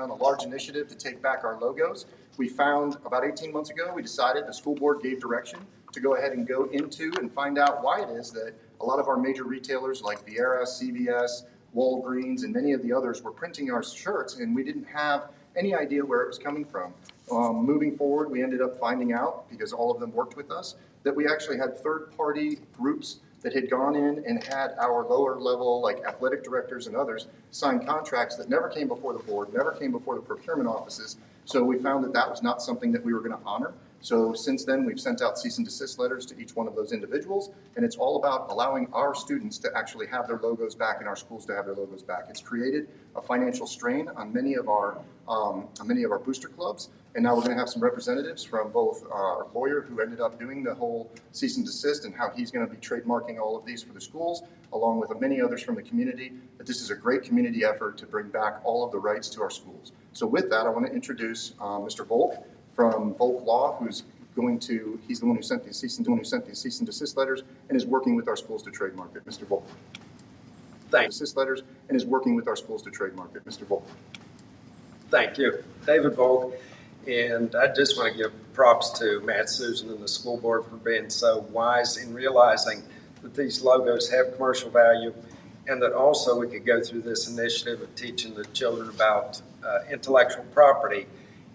on a large initiative to take back our logos. We found about 18 months ago, we decided, the school board gave direction to go ahead and go into and find out why it is that a lot of our major retailers like Viera, CVS, Walgreens, and many of the others were printing our shirts, and we didn't have any idea where it was coming from. Moving forward, we ended up finding out, because all of them worked with us, that we actually had third-party groups that had gone in and had our lower level, like athletic directors and others, sign contracts that never came before the board, never came before the procurement offices. So we found that that was not something that we were going to honor. So since then, we've sent out cease and desist letters to each one of those individuals, and it's all about allowing our students to actually have their logos back and our schools to have their logos back. It's created a financial strain on many of our booster clubs, and now we're going to have some representatives from both our lawyer who ended up doing the whole cease and desist and how he's going to be trademarking all of these for the schools, along with many others from the community. But this is a great community effort to bring back all of the rights to our schools. So with that, I want to introduce Mr. Volk from Volk Law, he's the one who sent the cease and desist letters and is working with our schools to trademark it. Mr. Volk. Thanks. Desist letters and is working with our schools to trademark it. Mr. Volk. Thank you. David Volk. And I just want to give props to Matt Susan and the school board for being so wise in realizing that these logos have commercial value, and that also we could go through this initiative of teaching the children about intellectual property.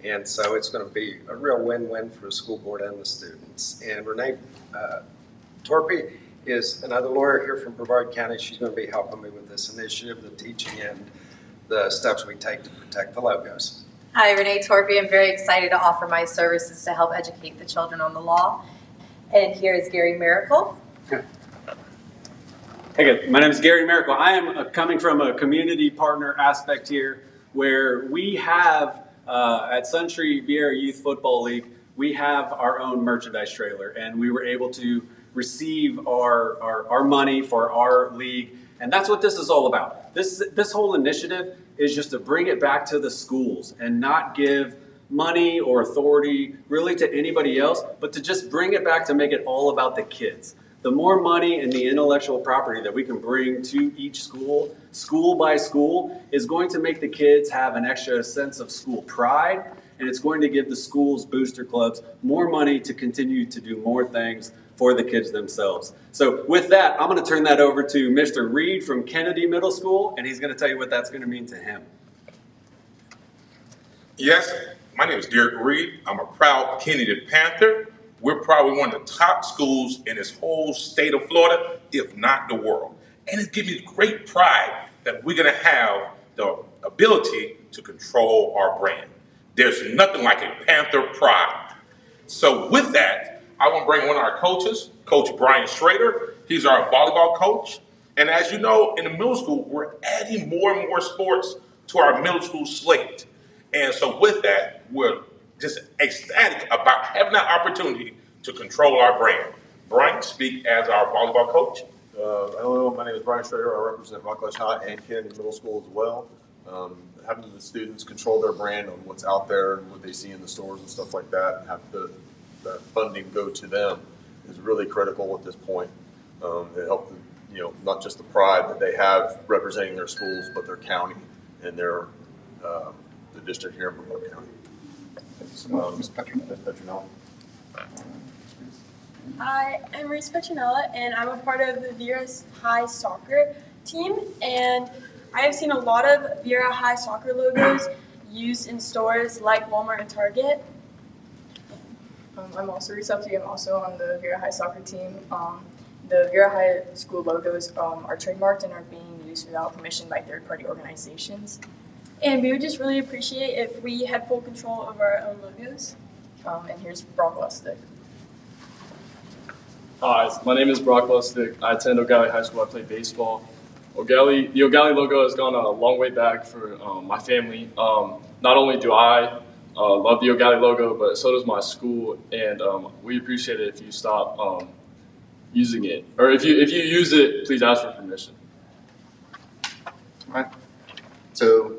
And so it's going to be a real win-win for the school board and the students. And Renee Torpy is another lawyer here from Brevard County. She's going to be helping me with this initiative, the teaching, and the steps we take to protect the logos. Hi, Renee Torpy. I'm very excited to offer my services to help educate the children on the law. And here is Gary Miracle. Hey, good. My name is Gary Miracle. I am coming from a community partner aspect here, where we have at Suntree Viera Youth Football League, we have our own merchandise trailer, and we were able to receive our money for our league, and that's what this is all about. This whole initiative is just to bring it back to the schools and not give money or authority really to anybody else, but to just bring it back to make it all about the kids. The more money and the intellectual property that we can bring to each school, school by school, is going to make the kids have an extra sense of school pride, and it's going to give the schools' booster clubs more money to continue to do more things for the kids themselves. So with that, I'm going to turn that over to Mr. Reed from Kennedy Middle School, and he's going to tell you what that's going to mean to him. Yes, my name is Derek Reed. I'm a proud Kennedy Panther. We're probably one of the top schools in this whole state of Florida, if not the world. And it gives me great pride that we're going to have the ability to control our brand. There's nothing like a Panther pride. So with that, I want to bring one of our coaches, Coach Brian Schrader. He's our volleyball coach. And as you know, in the middle school, we're adding more and more sports to our middle school slate. And so with that, we're just ecstatic about having that opportunity to control our brand. Brian, speak as our volleyball coach. Hello, my name is Brian Schrader. I represent Rockledge High and Kennedy Middle School as well. Having the students control their brand on what's out there and what they see in the stores and stuff like that, and have the funding go to them is really critical at this point. It helps, not just the pride that they have representing their schools, but their county and their the district here in Brevard County. Ms. Petronella. Hi, I'm Reese Petronella, and I'm a part of the Viera High soccer team, and I have seen a lot of Viera High soccer logos used in stores like Walmart and Target. I'm also Reese Upty. I'm also on the Viera High soccer team. The Viera High school logos are trademarked and are being used without permission by third-party organizations. And we would just really appreciate if we had full control over our own logos. And here's Brock Lustig. Hi, my name is Brock Lustig. I attend O'Galley High School. I play baseball. The O'Galley logo has gone a long way back for my family. Not only do I love the O'Galley logo, but so does my school, and we appreciate it if you stop using it. Or if you use it, please ask for permission. All right. So,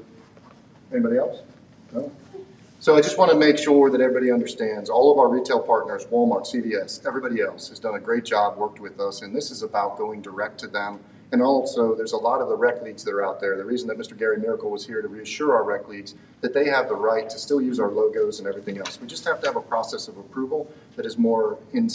anybody else? No? So I just want to make sure that everybody understands, all of our retail partners, Walmart, CVS, everybody else has done a great job, worked with us, and this is about going direct to them And also, there's a lot of the rec leagues that are out there. The reason that Mr. Gary Miracle was here to reassure our rec leagues that they have the right to still use our logos and everything else. We just have to have a process of approval that is more in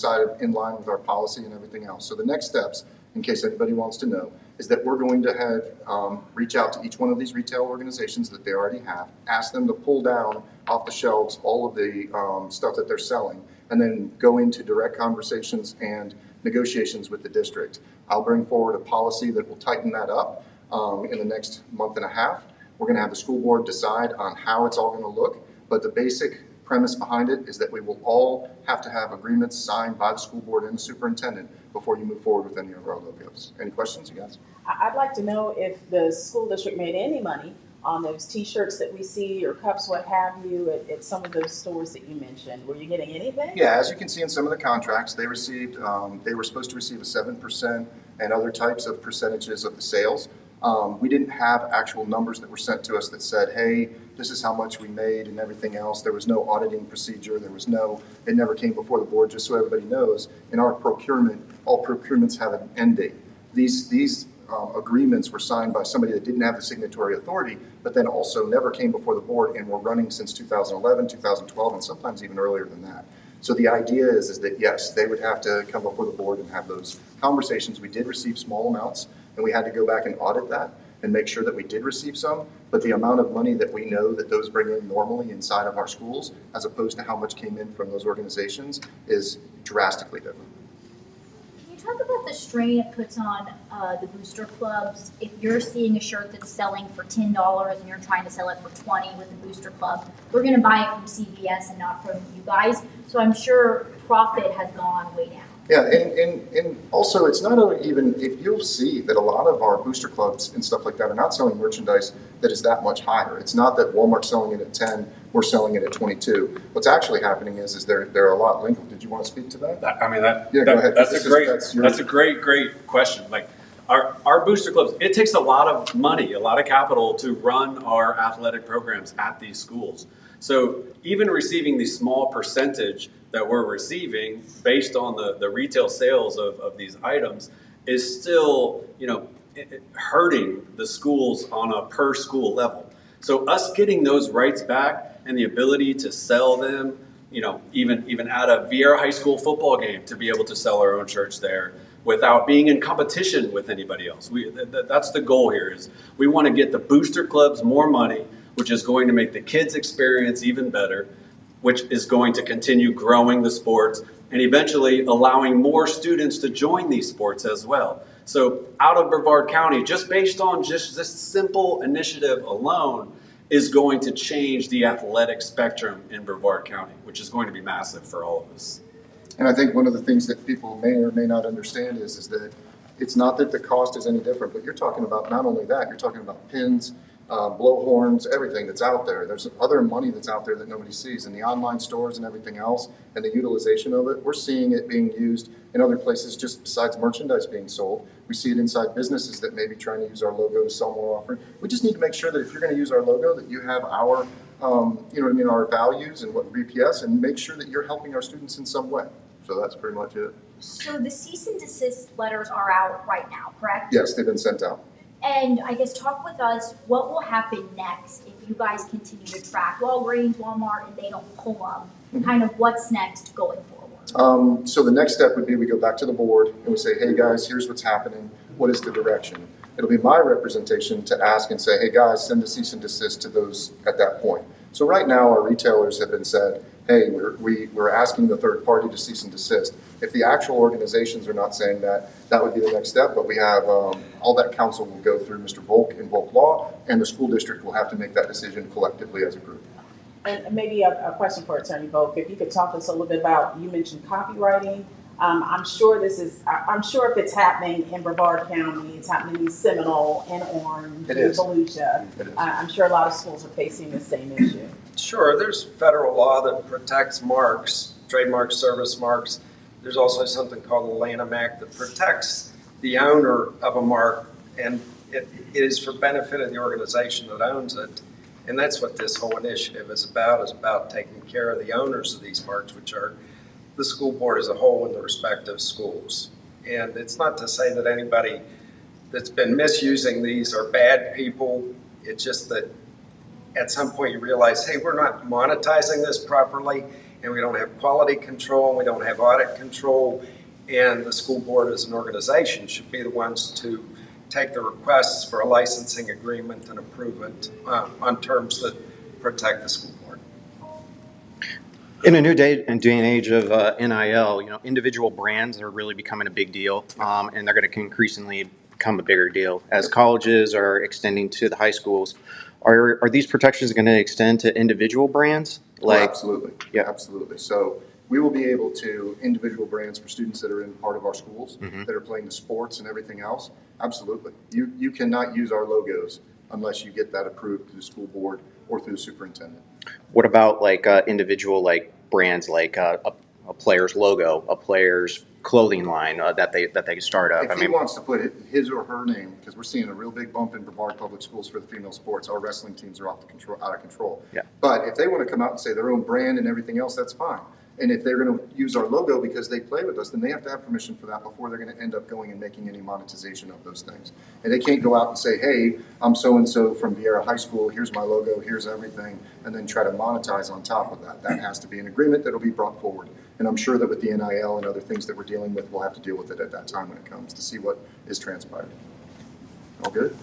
line with our policy and everything else. So the next steps, in case anybody wants to know, is that we're going to have reach out to each one of these retail organizations that they already have, ask them to pull down off the shelves all of the stuff that they're selling, and then go into direct conversations and negotiations with the district. I'll bring forward a policy that will tighten that up in the next month and a half. We're going to have the school board decide on how it's all going to look, but the basic premise behind it is that we will all have to have agreements signed by the school board and the superintendent before you move forward with any of our logos. Any questions, you guys? I'd like to know if the school district made any money on those T-shirts that we see or cups, what have you, at some of those stores that you mentioned. Were you getting anything? Yeah, as you can see in some of the contracts, they received, they were supposed to receive a 7% and other types of percentages of the sales. We didn't have actual numbers that were sent to us that said, hey, this is how much we made and everything else. There was no auditing procedure. There was no, it never came before the board, just so everybody knows. In our procurement, all procurements have an end date. These agreements were signed by somebody that didn't have the signatory authority, but then also never came before the board and were running since 2011, 2012, and sometimes even earlier than that. So the idea is that, yes, they would have to come before the board and have those conversations. We did receive small amounts, and we had to go back and audit that and make sure that we did receive some, but the amount of money that we know that those bring in normally inside of our schools, as opposed to how much came in from those organizations, is drastically different. Talk about the strain it puts on the booster clubs. If you're seeing a shirt that's selling for $10 and you're trying to sell it for $20 with the booster club, we're going to buy it from CVS and not from you guys. So I'm sure profit has gone way down. Yeah, and also it's not even, if you'll see that a lot of our booster clubs and stuff like that are not selling merchandise that is that much higher. It's not that Walmart's selling it at 10, we're selling it at 22. What's actually happening is they're a lot linked. Did you want to speak to that? Go ahead. That's a great question. Like our booster clubs, it takes a lot of money, a lot of capital to run our athletic programs at these schools. So even receiving the small percentage that we're receiving based on the retail sales of these items is still, hurting the schools on a per school level. So us getting those rights back and the ability to sell them, even at a Vieira High School football game, to be able to sell our own shirts there without being in competition with anybody else. That's the goal here, is we want to get the booster clubs more money, which is going to make the kids' experience even better, which is going to continue growing the sports and eventually allowing more students to join these sports as well. So out of Brevard County, just based on just this simple initiative alone, is going to change the athletic spectrum in Brevard County, which is going to be massive for all of us. And I think one of the things that people may or may not understand is that it's not that the cost is any different, but you're talking about not only that, you're talking about pins, blowhorns, everything that's out there. There's other money that's out there that nobody sees in the online stores and everything else, and the utilization of it. We're seeing it being used in other places just besides merchandise being sold. We see it inside businesses that may be trying to use our logo to sell more often. We just need to make sure that if you're going to use our logo, that you have our, our values and what BPS, and make sure that you're helping our students in some way. So that's pretty much it. So the cease and desist letters are out right now, correct? Yes, they've been sent out. And I guess talk with us, what will happen next if you guys continue to track Walgreens, Walmart, and they don't pull them? Kind of what's next going forward? So the next step would be we go back to the board and we say, hey guys, here's what's happening. What is the direction? It'll be my representation to ask and say, hey guys, send a cease and desist to those at that point. So right now our retailers have been said, hey, we're asking the third party to cease and desist. If the actual organizations are not saying that, that would be the next step, but we have all that council will go through Mr. Volk and Volk Law, and the school district will have to make that decision collectively as a group. And maybe a question for Attorney Volk, if you could talk to us a little bit about, you mentioned copywriting. I'm sure if it's happening in Brevard County, it's happening in Seminole and Orange and Volusia. I'm sure a lot of schools are facing the same issue. Sure, there's federal law that protects marks, trademark service marks. There's also something called the Lanham Act that protects the owner of a mark, and it is for benefit of the organization that owns it. And that's what this whole initiative is about taking care of the owners of these marks, which are the school board as a whole in the respective schools. And it's not to say that anybody that's been misusing these are bad people. It's just that at some point you realize, hey, we're not monetizing this properly, and we don't have quality control, and we don't have audit control, and the school board as an organization should be the ones to take the requests for a licensing agreement and approve it on terms that protect the school board. In a new day and age of NIL, individual brands are really becoming a big deal, and they're going to increasingly become a bigger deal as colleges are extending to the high schools. Are these protections going to extend to individual brands? Absolutely. Yeah. Absolutely. So we will be able to individual brands for students that are in part of our schools that are playing the sports and everything else. Absolutely. You cannot use our logos unless you get that approved through the school board or through the superintendent. What about individual brands like a player's logo, a player's clothing line that they start up? If he wants to put his or her name, because we're seeing a real big bump in Brevard Public Schools for the female sports. Our wrestling teams are out of control. Yeah. But if they want to come out and say their own brand and everything else, that's fine. And if they're going to use our logo because they play with us, then they have to have permission for that before they're going to end up going and making any monetization of those things. And they can't go out and say, hey, I'm so-and-so from Vieira High School, here's my logo, here's everything, and then try to monetize on top of that. That has to be an agreement that will be brought forward. And I'm sure that with the NIL and other things that we're dealing with, we'll have to deal with it at that time when it comes to see what is transpired. All good?